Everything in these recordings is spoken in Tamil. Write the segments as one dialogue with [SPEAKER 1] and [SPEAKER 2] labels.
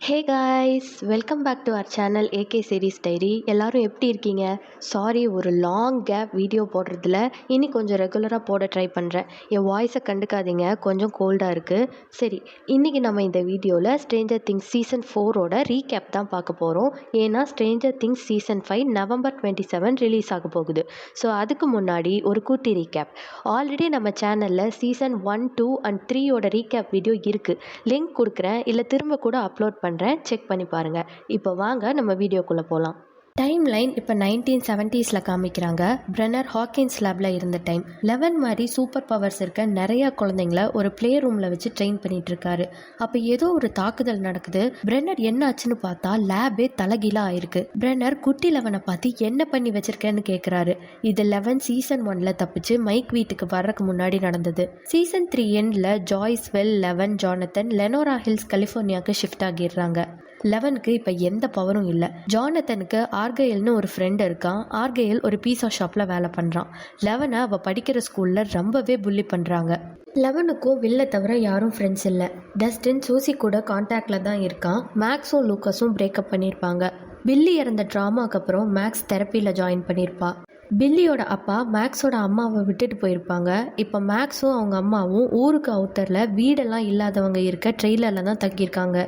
[SPEAKER 1] Hey guys, welcome back to our channel AK series diary. எல்லோரும் எப்படி இருக்கீங்க? சாரி, ஒரு லாங் கேப் வீடியோ போடுறதுல இனி கொஞ்சம் ரெகுலராக போட ட்ரை பண்ணுறேன். என் வாய்ஸை கண்டுக்காதீங்க, கொஞ்சம் கோல்டாக இருக்குது. சரி, இன்றைக்கி நம்ம இந்த வீடியோவில் ஸ்ட்ரேஞ்சர் திங்ஸ் சீசன் 4ஓட ரீகேப் தான் பார்க்க போகிறோம். ஏன்னா Stranger things season 5 November 27 release ஆக போகுது. ஸோ அதுக்கு முன்னாடி ஒரு குட்டி ரீகேப். ஆல்ரெடி நம்ம சேனலில் சீசன் 1, 2 and 3ஓட ரீகேப் வீடியோ இருக்குது. லிங்க் கொடுக்குறேன், இல்லை திரும்ப கூட அப்லோட் பண்ணுறேன், செக் பண்ணி பாருங்கள். இப்போ வாங்க நம்ம வீடியோக்குள்ளே போகலாம். டைம் லைன் இப்போ 1970s காமிக்கிறாங்க. பிரெனர் ஹாக்கின்ஸ் லேபில் இருந்த டைம். 11 மாதிரி சூப்பர் பவர்ஸ் இருக்க நிறையா குழந்தைங்கள ஒரு பிளே ரூமில் வச்சு ட்ரெயின் பண்ணிட்டு இருக்காரு. அப்போ ஏதோ ஒரு தாக்குதல் நடக்குது. பிரெனர் என்ன ஆச்சுன்னு பார்த்தா லேபே தலைகீழாக ஆயிருக்கு. பிரெனர் குட்டி 11 பார்த்து என்ன பண்ணி வச்சிருக்கேன்னு கேட்குறாரு. இது 11 சீசன் 1ல் தப்பிச்சு மைக் வீட்டுக்கு வர்றதுக்கு முன்னாடி நடந்தது. சீசன் 3 எண்டில் Joyce, well, 11, Jonathan Lenora Hills கலிஃபோர்னியாவுக்கு ஷிஃப்ட் ஆகிடுறாங்க. 11க்கு இப்போ எந்த பவரும் இல்லை. ஜானத்தனுக்கு ஆர்கெயில்னு ஒரு ஃப்ரெண்ட் இருக்கான். ஆர்கெயில் ஒரு பீஸா ஷாப்பில் வேலை பண்ணுறான். 11 அவள் படிக்கிற ஸ்கூலில் ரொம்பவே புள்ளி பண்ணுறாங்க. 11க்கும் வில்லை தவிர யாரும் ஃப்ரெண்ட்ஸ் இல்லை. டஸ்டின் சூசி கூட கான்டாக்டில் தான் இருக்கான். மேக்ஸும் லூக்கஸும் பிரேக்கப் பண்ணியிருப்பாங்க. பில்லி இறந்த ட்ராமாக்கு அப்புறம் மேக்ஸ் தெரப்பியில் ஜாயின் பண்ணியிருப்பா. பில்லியோட அப்பா மேக்ஸோட அம்மாவை விட்டுட்டு போயிருப்பாங்க. இப்போ மேக்ஸும் அவங்க அம்மாவும் ஊருக்கு அவுட்டரில் வீடெல்லாம் இல்லாதவங்க இருக்க ட்ரெய்லரில் தான் தங்கியிருக்காங்க.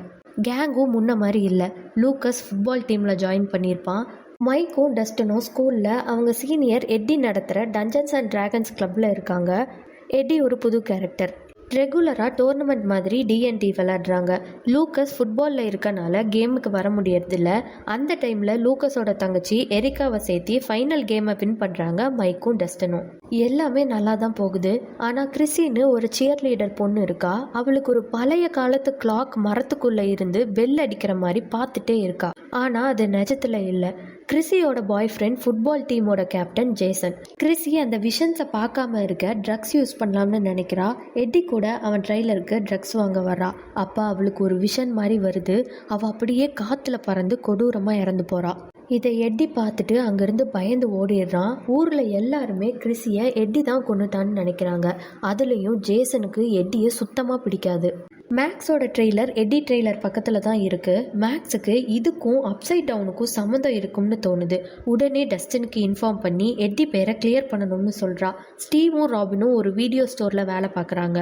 [SPEAKER 1] கேங்கும் முன்ன மாதிரி இல்லை. லூக்கஸ் ஃபுட்பால் டீமில் ஜாயின் பண்ணியிருப்பான். மைக்கும் டஸ்டனும் ஸ்கூலில் அவங்க சீனியர் எட்டி நடத்துகிற டஞ்சன்ஸ் அண்ட் ட்ராகன்ஸ் கிளப்பில் இருக்காங்க. எட்டி ஒரு புது கேரக்டர். ரெகுலராக டோர்னமெண்ட் மாதிரி டிஎன்டி விளையாடுறாங்க. லூக்கஸ் ஃபுட்பாலில் இருக்கனால கேமுக்கு வர முடியறதில்ல. அந்த டைமில் லூக்கஸோட தங்கச்சி எரிக்காவை சேர்த்து ஃபைனல் கேமை வின் பண்ணுறாங்க மைக்கும் டஸ்டனும். எல்லாமே நல்லா தான் போகுது. ஆனால் கிறிஸின்னு ஒரு சியர் லீடர் பொண்ணு இருக்கா. அவளுக்கு ஒரு பழைய காலத்து கிளாக் மரத்துக்குள்ளே இருந்து பெல் அடிக்கிற மாதிரி பார்த்துட்டே இருக்கா. ஆனால் அது நிஜத்தில் இல்லை. கிறிஸியோட பாய் ஃப்ரெண்ட் ஃபுட்பால் டீமோட கேப்டன் ஜேசன். கிறிஸி அந்த விஷன்ஸை பார்க்காம இருக்க ட்ரக்ஸ் யூஸ் பண்ணலாம்னு நினைக்கிறா. எட்டி கூட அவன் ட்ரெய்லருக்கு ட்ரக்ஸ் வாங்க வர்றா. அப்போ அவளுக்கு ஒரு விஷன் மாதிரி வருது. அவள் அப்படியே காற்றுல பறந்து கொடூரமாக இறந்து போகிறா. இதை எட்டி பார்த்துட்டு அங்கேருந்து பயந்து ஓடிடுறான். ஊரில் எல்லாருமே கிறிஸியை எட்டி தான் கொன்னுட்டான்னு நினைக்கிறாங்க. அதுலேயும் ஜேசனுக்கு எட்டியை சுத்தமாக பிடிக்காது. மேக்ஸோட ட்ரெய்லர் எட்டி ட்ரெய்லர் பக்கத்தில் தான் இருக்குது. மேக்ஸுக்கு இதுக்கும் அப்சைட் டவுனுக்கும் சம்மந்தம் இருக்கும்னு தோணுது. உடனே டஸ்டினுக்கு இன்ஃபார்ம் பண்ணி எட்டி பேரை கிளியர் பண்ணணும்னு சொல்கிறா. ஸ்டீவும் ராபினும் ஒரு வீடியோ ஸ்டோரில் வேலை பார்க்குறாங்க.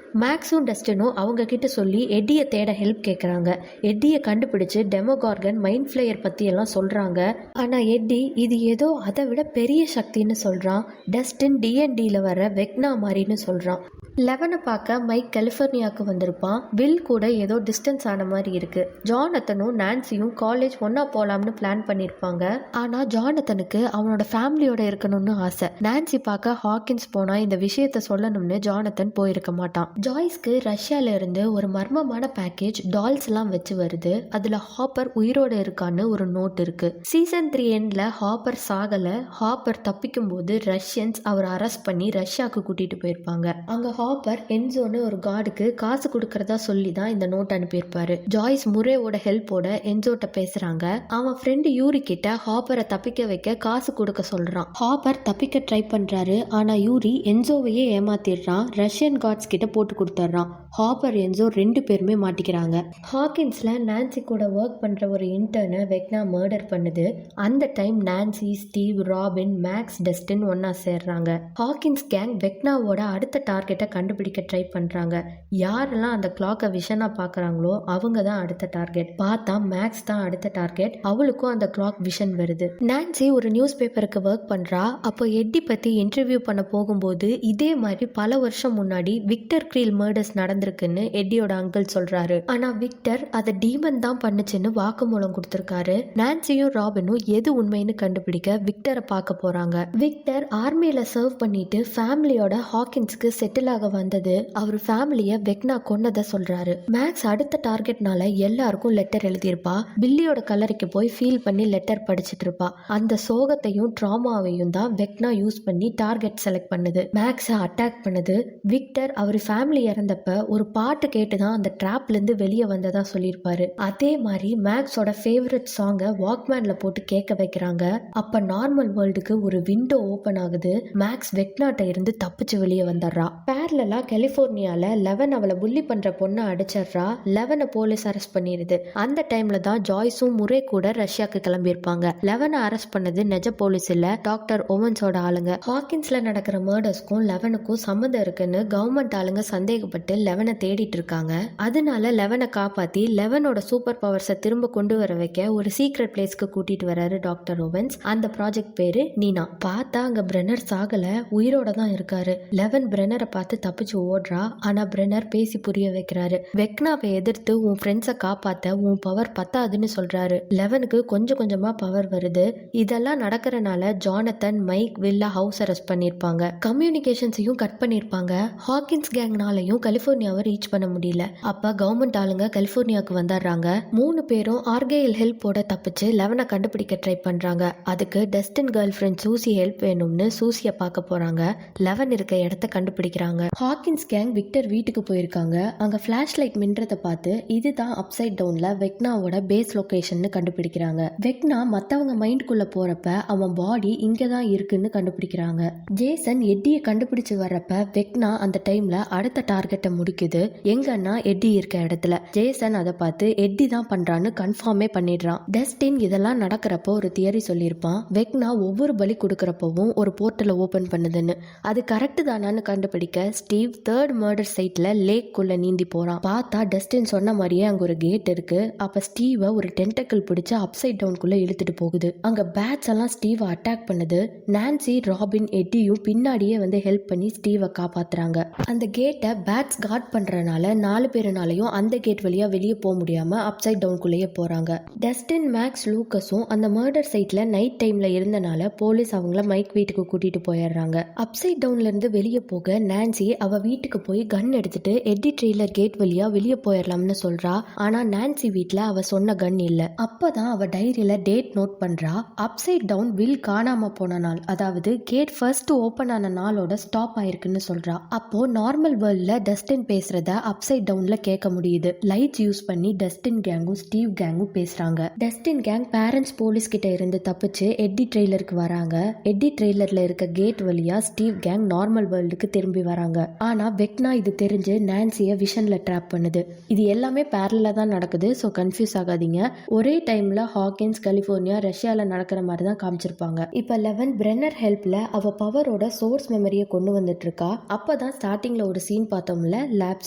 [SPEAKER 1] மேக்ஸும் டஸ்டினும் அவங்க கிட்ட சொல்லி எட்டியை தேட ஹெல்ப் கேட்குறாங்க. எட்டியை கண்டுபிடிச்சு டெமோகார்கன் மைண்ட் ஃப்ளேயர் பற்றியெல்லாம் சொல்கிறாங்க. ஆனால் எட்டி இது ஏதோ அதை விட பெரிய சக்தின்னு சொல்கிறான். டஸ்டின் டிஎன்டியில் வர வெக்னா மாதிரின்னு சொல்கிறான். 11 பார்க்க மைக் கலிஃபோர்னியாவுக்கு வந்திருப்பான். வில் கூட ஏதோ டிஸ்டன்ஸ் ஆன மாதிரி இருக்கு. ஜானத்தனும் நான்சியும் காலேஜ் ஒன்னா போலாம்னு பிளான் பண்ணியிருப்பாங்க. ஆனால் ஜானத்தனுக்கு அவனோட ஃபேமிலியோட இருக்கணும்னு ஆசை. நான்சி பார்க்க ஹாக்கின்ஸ் போனா இந்த விஷயத்த சொல்லணும்னு ஜானத்தன் போயிருக்க மாட்டான். ஜாய்ஸ்க்கு ரஷ்யால இருந்து ஒரு மர்மமான பேக்கேஜ் டால்ஸ் எல்லாம் வச்சு வருது. அதுல ஹாப்பர் உயிரோட இருக்கான்னு ஒரு நோட் இருக்கு. சீசன் 3 எண்ட்ல ஹாப்பர் சாகல. ஹாப்பர் தப்பிக்கும் போது ரஷ்யன்ஸ் அவரை அரெஸ்ட் பண்ணி ரஷ்யாவுக்கு கூட்டிட்டு போயிருப்பாங்க. அங்க ஹாப்பர் என்சோன்னு ஒரு கார்டுக்கு காசு கொடுக்கறதா சொல்லி தான் இந்த நோட் அனுப்பியிருப்பாரு. ஜாய்ஸ் முரேவோட ஹெல்ப்போட என்சோட்ட பேசுறாங்க. அவன் ஃப்ரெண்டு யூரி கிட்ட ஹாப்பரை தப்பிக்க வைக்க காசு கொடுக்க சொல்றான். ஹாப்பர் தப்பிக்க ட்ரை பண்றாரு. ஆனா யூரி என்சோவையே ஏமாத்திடுறான். ரஷ்யன் கார்ட்ஸ் கிட்ட போட்டு கொடுத்துட்றான். ஹாப்பர் என்சோ 2 பேருமே மாட்டிக்கிறாங்க. ஹாக்கின்ஸ்ல நான்சி கூட ஒர்க் பண்ற ஒரு இன்டர்னை வெக்னா மர்டர் பண்ணுது. அந்த time Nancy, Steve, Robin, Max, Dustin ஒன்னா சேர்றாங்க. ஹாக்கின்ஸ் கேங் வெக்னாவோட அடுத்த டார்கெட்டை கண்டுபிடிக்க ட்ரை பண்றாங்க. யாரெல்லாம் அந்த கிளாக்கை விஷனா பார்க்குறாங்களோ அவங்க தான் அடுத்த டார்கெட். பார்த்தா மேக்ஸ் தான் அடுத்த டார்கெட். அவளுக்கும் அந்த கிளாக் விஷன் வருது. நான்சி ஒரு நியூஸ் பேப்பருக்கு ஒர்க் பண்றா. அப்போ எட்டி பத்தி இன்டர்வியூ பண்ண போகும்போது இதே மாதிரி பல வருஷம் முன்னாடி விக்டர் கிரீல் மர்டர்ஸ் நடந்திருக்குன்னு எட்டியோட அங்கிள் சொல்றாரு. ஆனா விக்டர் அதை டீமன் தான் பண்ணுச்சுன்னு வாக்குமூலம் கொடுத்திருக்காரு. நான்சியும் ராபினும் எது உண்மைன்னு கண்டுபிடிக்க விக்டரை பார்க்க போறாங்க. விக்டர் ஆர்மியில சர்வ் பண்ணிட்டு ஃபேமிலியோட ஹாக்கின்ஸ்க்கு செட்டில் ஆக வந்தது. அவர் ஃபேமிலியை வெக்னா கொன்னதை சொல்றாரு. மேக்ஸ் அடுத்த டார்கெட்னால எல்லாருக்கும் லெட்டர் எழுதியிருப்பா. பில்லியோட கல்லறைக்கு போய் ஃபீல் பண்ணி லெட்டர் படிச்சுட்டு இருப்பா. அந்த சோகத்தையும் ட்ராமாவையும் தான் வெக்னா யூஸ் பண்ணி டார்கெட் செலக்ட் பண்ணுது. மேக்ஸை அட்டாக் பண்ணுது. விக்டர் அவர் ஃபேமிலி இறந்தப்ப ஒரு பாட்டு கேட்டு தான் அந்த ட்ராப்லேருந்து வெளியே வந்ததா சொல்லியிருப்பாரு. அதே மாதிரி மேக்ஸோட ஃபேவரட் சாங்கை வாக்மேன்ல போட்டு கேட்க வைக்கிறாங்க. அப்ப நார்மல் வேர்ல்டுக்கு ஒரு விண்டோ ஓப்பன் ஆகுது. மேக்ஸ் வெக்னாட்ட இருந்து தப்பிச்சு வெளியே வந்துடுறா. பேர்ல பேரலா கலிஃபோர்னியால லெவன் அவளை புள்ளி பண்ற பொண்ணை அடிச்சிடுறா. லெவனை போலீஸ் அரெஸ்ட் பண்ணிடுது. அந்த டைம்ல தான் ஜாய்ஸும் முரே கூட ரஷ்யாவுக்கு கிளம்பியிருப்பாங்க. லெவனை அரெஸ்ட் பண்ணது நிஜ போலீஸ் இல்ல, டாக்டர் ஓவன்ஸோட ஆளுங்க. ஹாக்கின்ஸ்ல நடக்கிற மர்டர்ஸ்க்கும் லெவனுக்கும் சம்மந்தம் இருக்குன்னு கவர்மெண்ட் ஆளுங்க சந்தேகப்பட்டு லெவனை தேடிட்டு இருக்காங்க. அதனால லெவனை காப்பாத்தி லெவனோட சூப்பர் பவர்ஸை திரும்ப கொண்டு வர வைக்க ஒரு சீக்ரெட் பிளேஸ்க்கு கூட்டிட்டு வராரு டாக்டர் ஓவன்ஸ். அந்த ப்ராஜெக்ட் பேரு நீனா. பார்த்தா அங்க பிரெனர் சாகல, உயிரோட தான் இருக்காரு. லெவன் பிரெனரை பார்த்து தப்பிச்சு ஓடுறா. ஆனா பிரெனர் பேசி புரிய வைக்கிறாரு. வெக்னாவை எதிர்த்து உன் ஃப்ரெண்ட்ஸை காப்பாத்த உன் பவர் பத்தாதுன்னு சொல்றாரு. லெவனுக்கு கொஞ்சம் கொஞ்சமா பவர் வருது. இதெல்லாம் நடக்கிறனால Jonathan, Mike, Willa house arrest பண்ணிருப்பாங்க. கம்யூனிகேஷன்ஸையும் கட் பண்ணிருப்பாங்க. ஹாக்கின்ஸ் கேங்னாலையும் கலிபோர்னியாவை ரீச் பண்ண முடியல. அப்ப கவர்மெண்ட் ஆளுங்க கலிபோர்னியாவுக்கு வந்துடுறாங்க. 3 பேரும் ஆர்கேயில் ஹெல்ப்போட தப்பிச்சு லெவனை கண்டுபிடிக்க ட்ரை பண்றாங்க. அதுக்கு டஸ்டின் கேர்ள் ஃப்ரெண்ட் சூசி ஹெல்ப் வேணும்னு சூசியை பார்க்க போறாங்க. லெவன் இருக்க இடத்த கண்டுபிடிக்கிறாங்க. ஹாக்கின்ஸ் கேங் விக்டர் வீட்டுக்கு போயிருக்காங்க. அங்க ஃபிளாஷ் லைட் மின்றத பார்த்து இதுதான் அப்சைட் டவுன்ல வெக்னாவோட பேஸ் லொகேஷன் கண்டுபிடிக்கிறாங்க. வெக்னா மத்தவங்க மைண்ட்குள்ள போறப்ப அவன் பாடி இங்கதான் இருக்குன்னு கண்டுபிடிக்கிறாங்க. ஜேசன் எட்டியை கண்டுபிடிச்சு வர்றப்ப வெக்னா அந்த டைம்ல அடுத்த டார்கெட்டை முடிக்குது. எங்கன்னா எட்டி இருக்க இடத்துல. ஜேசன் அதை பார்த்து எட்டி தான் பண்றான்னு கன்ஃபார்மே பண்ணிடுறான். டஸ்டின் இதெல்லாம் நடக்கிறப்போ ஒரு தியரி சொல்லியிருப்பான். வெக்னா ஒவ்வொரு பலி கொடுக்கறப்பவும் ஒரு போர்ட்டலை ஓபன் பண்ணுதுன்னு. அது கரெக்ட் தானான்னு கண்டுபிடிக்க ஸ்டீவ் 3rd மர்டர் சைட்ல லேக் குள்ள நீந்தி போறான். பார்த்தா டஸ்டின் சொன்ன மாதிரியே அங்க ஒரு கேட் இருக்கு. அப்ப ஸ்டீவை ஒரு டென்டக்கிள் பிடிச்சு அப்சைட் டவுன் குள்ள இழுத்துட்டு போகுது. அங்க பேட்ஸ் எல்லாம் ஸ்டீவை அட்டாக் பண்ணுது. நான்சி, ராபின், எட்டியும் பின்னாடியே வந்து ஹெல்ப் பண்ணி ஸ்டீவை காப்பாத்துறாங்க. அந்த கேட்டை பேட்ஸ் கார்ட் பண்றதுனால 4 பேருனாலையும் அந்த கேட் வழியா வெளியே போக முடியாம அப்சைட் டவுன் குள்ளேயே போறாங்க. டஸ்டின், மேக்ஸ், லூக்கஸும் அந்த மர்டர் சைட்ல நைட் டைம்ல இருந்தனால போலீஸ் அவங்கள மைக் வீட்டுக்கு கூட்டிட்டு போயிடுறாங்க. அப்சைட் டவுன்ல இருந்து வெளியே போக நான்சி அவ வீட்டுக்கு போய் கன் எடுத்துட்டு எட்டி ட்ரெய்லர் கேட் வழியா வெளியே போயிடலாம்னு சொல்றா. ஆனா நான்சி வீட்ல அவ சொன்ன கன் இல்ல. அப்பதான் அவ டைரியில டேட் நோட் பண்றா. அப்சைட் டவுன் வில் காணாம போன நாள், அதாவது கேட் ஃபர்ஸ்ட் ஓபன் ஆன நாளோட ஸ்டாப் ஆயிருக்குன்னு சொல்றா. அப்போ நார்மல் வேர்ல்ட்ல டஸ்டின் பேசுறத அப்சைட் டவுன்ல கேட்க முடியுது. லைட்ஸ் யூஸ் பண்ணி டஸ்டின் கேங்கும் ஸ்டீவ் கேங்கும் பேசுறாங்க. டஸ்டின் கேங் பேரண்ட்ஸ் போலீஸ் கிட்ட இருந்து தப்பிச்சு எட்டி ட்ரெய்லருக்கு வராங்க. எட்டி ட்ரெய்லர்ல இருக்க கேட் வழியா ஸ்டீவ் கேங் நார்மல் வேர்ல்டுக்கு திரும்பி வராங்க. ஆனா வெக்னா இது தெரிஞ்சு நான்சியை விஷன்ல ட்ராப் பண்ணுது. இது எல்லாமே பேரலா தான் நடக்குது. ஸோ கன்ஃபியூஸ் ஆகாதீங்க. ஒரே டைம்ல ஹாக்கின்ஸ், கலிபோர்னியா, ரஷ்யால நடக்கிற மாதிரி தான் காமிச்சிருப்பாங்க. இப்ப லெவன் பிரென்னர் ஹெல்ப்ல அவ பவரோட சோர்ஸ் மெமரியை கொண்டு வந்துட்டு இருக்கா. அப்பதான் ஸ்டார்டிங்ல ஒரு சீன் பார்த்தோம்ல, லேப்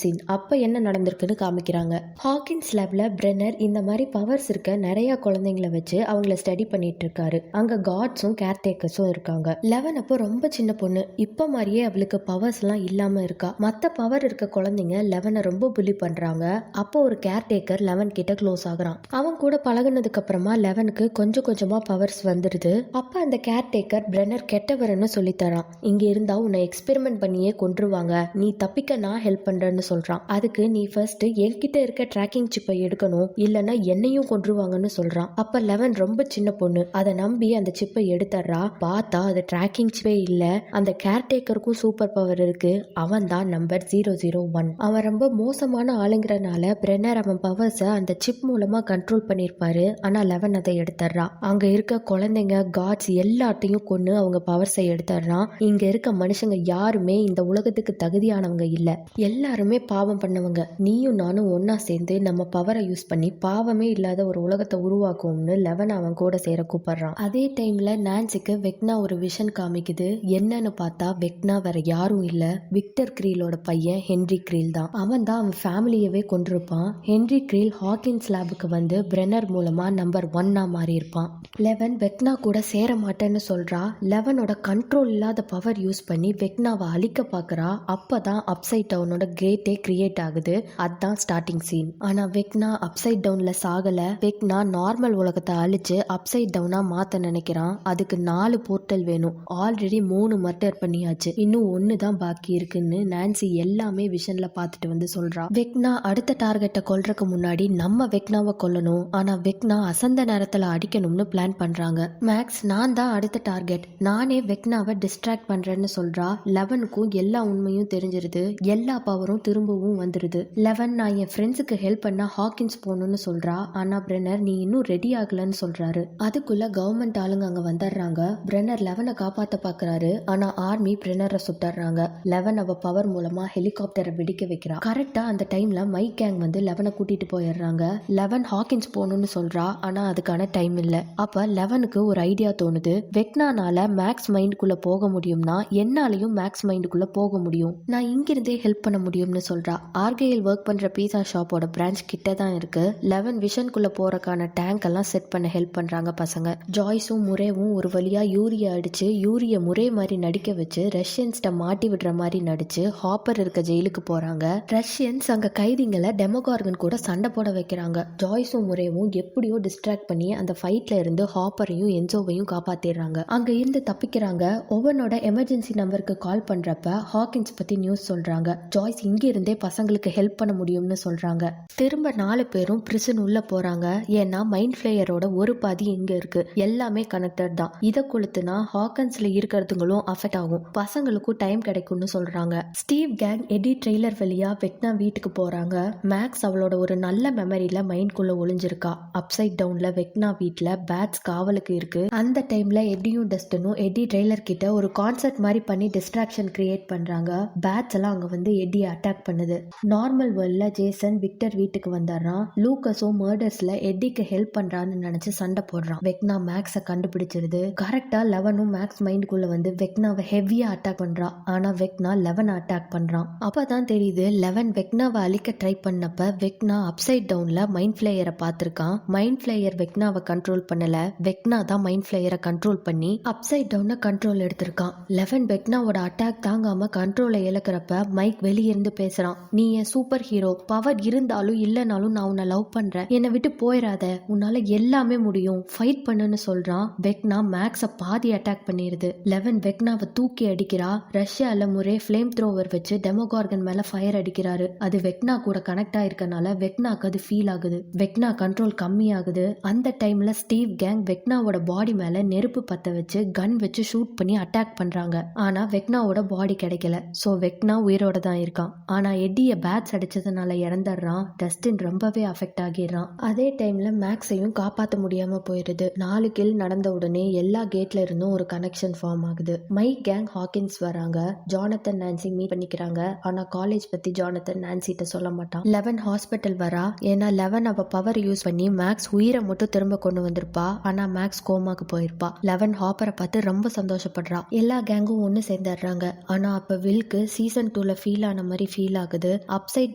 [SPEAKER 1] சீன். அப்ப என்ன நடந்திருக்குன்னு காமிக்கிறாங்க. ஹாக்கின்ஸ் லேப்ல பிரென்னர் இந்த மாதிரி பவர்ஸ் இருக்க நிறைய குழந்தைங்களை வச்சு அவங்கள ஸ்டடி பண்ணிட்டு இருக்காரு. அங்க காட்ஸும் கேர்டேக்கர்ஸும் இருக்காங்க. லெவன் அப்போ ரொம்ப சின்ன பொண்ணு. இப்ப மாதிரியே அவளுக்கு பவர்ஸ் எல்லாம் இல்லாம இருக்கா. மத்த பவர் இருக்க குழந்தைங்க லெவனை ரொம்ப புலி பண்றாங்க. அப்போ ஒரு கேர்டேக்கர் லெவன் கிட்ட க்ளோஸ் ஆகுறான். அவன் கூட பழகுனதுக்கு அப்புறமா லெவனுக்கு கொஞ்சம் கொஞ்சமா பவர்ஸ் வந்துடுது. அப்ப அந்த கேர்டேக்கர் பிரென்னர் கெட்டவர்னு சொல்லி தரான். இங்க இருந்தா உன்னை எக்ஸ்பெரிமெண்ட் பண்ணியே கொன்றுவாங்க, நீ தப்பிக்க நான் ஹெல்ப் பண்றேன்னு சொல்றான். அதுக்கு நீ ஃபர்ஸ்ட் என்கிட்ட இருக்க ட்ராக்கிங் சிப்பை எடுக்கணும், இல்லைன்னா என்னையும் கொன்றுவாங்கன்னு சொல்றான். அப்ப லெவன் ரொம்ப சின்ன பொண்ணு. அதை நம்பி அந்த சிப்பை எடுத்துறா. பார்த்தா அது ட்ராக்கிங் சிப்பே இல்ல. அந்த கேர்டேக்கருக்கும் சூப்பர் பவர் இருக்கு. அவன் தான் நம்பர் 001. அவன் ரொம்ப மோசமான ஆளுங்கிறனால பிரென்னர் அவன் பவர்ஸை அந்த சிப் மூலமா கண்ட்ரோல் பண்ணிருப்பாரு. ஆனா லெவன் அதை எடுத்துறா. அங்க இருக்க குழந்தைங்க, காட்ஸ் எல்லாத்தையும் கொன்னு அவங்க பவர்ஸை எடுத்துறான். இங்க இருக்க மனுஷங்க யாருமே இந்த உலகத்துக்கு தகுதியானவங்க இல்ல. எல்லாருமே பாவம் பண்ணவங்க. நீயும் நானும் ஒன்னா சேர்ந்து நம்ம பவரை யூஸ் பண்ணி பாவமே இல்லாத ஒரு உலகத்தை உருவாக்குவோம்னு லெவன் அவன் கூட சேர கூப்பிடுறான். அதே டைம்ல நான்சிக்கு வெக்னா ஒரு விஷன் காமிக்குது. என்னன்னு பார்த்தா வெக்னா வேற யாரும் இல்ல, விக்டர் கிரீலோட பையன் ஹென்ரி கிரீல் தான். அவன் தான் அவன் ஃபேமிலியவே கொண்டிருப்பான். ஹென்ரி கிரீல் ஹாக்கின்ஸ் லேபுக்கு வந்து பிரென்னர் மூலமா நம்பர் 1 மாறி இருப்பான். லெவன் வெக்னா கூட சேர மாட்டேன்னு சொல்றா. லெவனோட கண்ட்ரோல் இல்லாத பவர் யூஸ் பண்ணி வெக்னாவை அழிக்க பாக்குறா. அப்பதான் அப்சைட் டவுனோட கேட்டே கிரியேட் ஆகுது. அதுதான் ஸ்டார்டிங் சீன். ஆனா வெக்னா அப்சைட் டவுன்ல சாகல. வெக்னா நார்மல் உலகத்தை அழிச்சு அப்சைட் டவுனா மாத்த நினைக்கிறான். அதுக்கு 4 போர்ட்டல் வேணும். ஆல்ரெடி 3 மர்டர் பண்ணியாச்சு, இன்னும் 1 தான் பாக்கி இருக்குன்னு நான்சி எல்லாமே விஷன்ல பார்த்துட்டு வந்து சொல்றா. வெக்னா அடுத்த டார்கெட்டை கொல்றதுக்கு முன்னாடி நம்ம வெக்னாவை கொல்லணும். ஆனா வெக்னா அசந்த நேரத்துல அடிக்கணும்னு பிளான் பண்றாங்க. மேக்ஸ், நான் தான் அடுத்த டார்கெட், நானே வெக்னாவை டிஸ்ட்ராக்ட் பண்றேன்னு சொல்றா. லெவனுக்கும் எல்லா உண்மையும் தெரிஞ்சிருது. எல்லா பவரும் திரும்பவும் வந்துருது. லெவன், நான் என் ஃப்ரெண்ட்ஸுக்கு ஹெல்ப் பண்ண ஹாக்கின்ஸ் போகணும்னு சொல்றா. ஆனா பிரென்னர் நீ இன்னும் ரெடி ஆகலன்னு சொல்றாரு. அதுக்குள்ள கவர்மெண்ட் ஆளுங்க அங்க வந்துடுறாங்க. பிரென்னர் லெவனை காப்பாத்த பாக்குறாரு. ஆனா ஆர்மி பிரென்னரை சுட்டுறாங்க. லெவன் அவ பவர் மூலமா ஹெலிகாப்டரை வெடிக்க வைக்கிறா. கரெக்டா அந்த டைம்ல மைக் கேங் வந்து லெவனை கூட்டிட்டு போயிடுறாங்க. லெவன் ஹாக்கின்ஸ் போகணும்னு சொல்றா. ஆனா அதுக்கான டைம் இல்ல. அப்ப லெவனுக்கு ஒரு ஐடியா தோணுது. வெக்னானால மேக்ஸ் மைண்டுக்குள்ள போக முடியும்னா என்னாலையும் மேக்ஸ் மைண்டுக்குள்ள போக முடியும். நான் இங்கிருந்தே ஹெல்ப் பண்ண முடியும்னு சொல்றா. ஆர்கேயில் ஒர்க் பண்ற பீஸா ஷாப்போட பிரான்ச் கிட்ட தான் இருக்கு. லெவன் விஷனுக்குள்ள போறக்கான டேங்க் எல்லாம் செட் பண்ண ஹெல்ப் பண்றாங்க பசங்க. ஜாய்ஸும் முரேவும் ஒரு வழியா யூரிய அடிச்சு யூரிய முரே மாதிரி நடிக்க வச்சு ரஷ்யன்ஸ்ட மாட்டி விடுற மாதிரி நடிச்சு ஹாப்பர் இருக்க ஜெயிலுக்கு போறாங்க. ரஷ்யன்ஸ் அங்க கைதிங்களை டெமோகார்கன் கூட சண்டை போட வைக்கிறாங்க. ஜாய்ஸும் முரேவும் எப்படியோ டிஸ்ட்ராக்ட் பண்ணி அந்த ஃபைட்ல இருந்து ஹாப்பரையும் என்சோவையும் காப்பாத்திடுறாங்க. அங்க இருந்து தப்பிக்கிறாங்க. ஒவ்வொன்னோட எமர்ஜென்சி நம்பருக்கு கால் பண்றப்ப ஹாக்கின்ஸ் பத்தி நியூஸ் சொல்றாங்க. ஜாய்ஸ் இங்க இருந்தே பசங்களுக்கு ஹெல்ப் பண்ண முடியும்னு சொல்றாங்க. திரும்ப 4 பேரும் பிரிசன் உள்ள போறாங்க. ஏன்னா மைண்ட் ஃபிளேயரோட ஒரு பாதி இங்க இருக்கு. எல்லாமே கனெக்டட் தான். இதை கொளுத்துனா ஹாக்கன்ஸ்ல இருக்கிறதுங்களும் அஃபெக்ட் ஆகும். பசங்களுக்கும் டைம் கிடைக்கும்னு சொல்றாங்க. ஸ்டீவ் கேங் எடி ட்ரெய்லர் வழியா வெக்னா வீட்டுக்கு போறாங்க. மேக்ஸ் அவளோட ஒரு நல்ல மெமரியில மைண்ட்குள்ள ஒளிஞ்சிருக்கா. அப்சைட் டவுன்ல வெக்னா வீட்டுல பேட்ஸ் காவலுக்கு இருக்கு. அந்த டைம்ல எடியும் டஸ்டனும் எடி ட்ரெய்லர் கிட்ட ஒரு கான்சர்ட் மாதிரி பண்ணி டிஸ்ட்ராக்ஷன் கிரியேட் பண்றாங்க. பேட்ஸ் எல்லாம் அங்க வந்து எடியை அட்டாக் பண்ணுது. நார்மல் வேர்ல்ட்ல ஜேசன் விக்டர் வீட்டுக்கு வந்தாரான். லூக்கஸும் மர்டர்ஸ்ல எடிக்கு ஹெல்ப் பண்றான்னு நினைச்சு சண்டை போடுறான். வெக்னா மேக்ஸ கண்டுபிடிச்சிருது. கரெக்டா லெவனும் மேக்ஸ் மைண்டுக்குள்ள வந்து வெக்னாவை ஹெவியா அட்டாக் பண்றா. ஆனா வெக்னா லெவனை அட்டாக் பண்றான். அப்பதான் தெரியுது லெவன் வெக்னாவை அழிக்க ட்ரை பண்ணப்ப வெக்னா அப்சைட் டவுன்ல மைண்ட் ஃபிளேயரை பார்த்திருக்கான். மைண்ட் ஃபிளேயர் வெக்னாவை கண்ட்ரோல் பண்ணல. வெக்னா தான் மைண்ட் ஃபிளேயரை கண்ட்ரோல் பண்ணி அப்சைட் டவுன கண்ட்ரோல் எடுத்திருக்கான். லெவன் வெக்னாவோட அட்டாக் தாங்காம கண்ட்ரோலை இழக்கிறப்ப மைக் வெளியிருந்து பேசுறான். நீ என் சூப்பர் ஹீரோ. பவர் இருந்தாலும் இல்லைனாலும் நான் உன்னை லவ் பண்றேன். என்னை விட்டு போயிடாத. உன்னால எல்லாமே முடியும். ஃபைட் பண்ணுன்னு சொல்றான். வெக்னா மேக்ஸ பாதி அட்டாக் பண்ணிருது. லெவன் வெக்னாவை தூக்கி அடிக்கிறா. ரஷ்யால முறை ஃபிளேம் த்ரோவர் வச்சு டெமோகார்கன் மேல ஃபயர் அடிக்கிறாரு. அது வெக்னா கூட கனெக்ட் ஆயிருக்கனால வெக்னாக்கு அது ஃபீல் ஆகுது. வெக்னா கண்ட்ரோல் கம்மி ஆகுது. அந்த டைம்ல ஸ்டீவ் கேங் வெக்னாவோட பாடி மேல நெருப்பு பத்த வச்சு கன் வச்சு ஷூட் பண்ணி அட்டாக் பண்றாங்க. ஆனா வெக்னாவோட பாடி கிடைக்கல. சோ வெக்னா உயிரோட தான் இருக்கான். ஆனா எடிய பேட்ஸ் அடிச்சதுனால இறந்துடுறான். டஸ்டின் ரொம்பவே அஃபெக்ட் ஆகிடுறான். அதே டைம்ல மேக்ஸையும் காப்பாற்ற முடியாம போயிருது. 4 கில் நடந்த உடனே எல்லா கேட்ல இருந்தும் ஒரு கனெக்ஷன் ஃபார்ம் ஆகுது. மைக் கேங் ஹாக்கின்ஸ் வராங்க. ஜானத்தன் நான்சி மீட் பண்ணிக்கிறாங்க. ஆனா காலேஜ் பத்தி ஜானத்தன் நான்சிட்ட சொல்ல மாட்டான். லெவன் ஹாஸ்பிட்டல் வரா. ஏன்னா லெவன் அவ பவர் யூஸ் பண்ணி மேக்ஸ் உயிரை மட்டும் திரும்ப கொண்டு வந்திருப்பா. ஆனா மேக்ஸ் கோமாக்கு போயிருப்பா. லெவன் ஹாப்பரை பார்த்து ரொம்ப சந்தோஷப்படுறா. எல்லா கேங்கும் ஒன்னு சேர்ந்துடுறாங்க. ஆனா அப்ப வில்க்கு சீசன் 2ல ஃபீல் ஆன மாதிரி ஃபீல் ஆகுது. அப்சைட்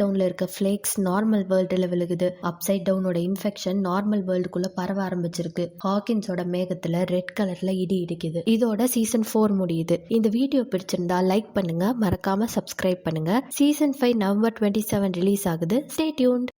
[SPEAKER 1] டவுன்ல இருக்க ஃபிளேக்ஸ் நார்மல் வேர்ல்டுல விழுகுது. அப்சைட் டவுனோட இன்ஃபெக்ஷன் நார்மல் வேர்ல்டுக்குள்ள பரவ ஆரம்பிச்சிருக்கு. ஹாக்கின்ஸோட மேகத்துல ரெட் கலர்ல இடி இடிக்குது. இதோட சீசன் 4 முடியுது. இந்த வீடியோ பிடிச்சிருந்தா லைக் பண்ணுங்க. மறக்காம சப்ஸ்கிரைப் பண்ணுங்க. சீசன் 5 நவம்பர் 27 ரிலீஸ் ஆகுது. Stay tuned.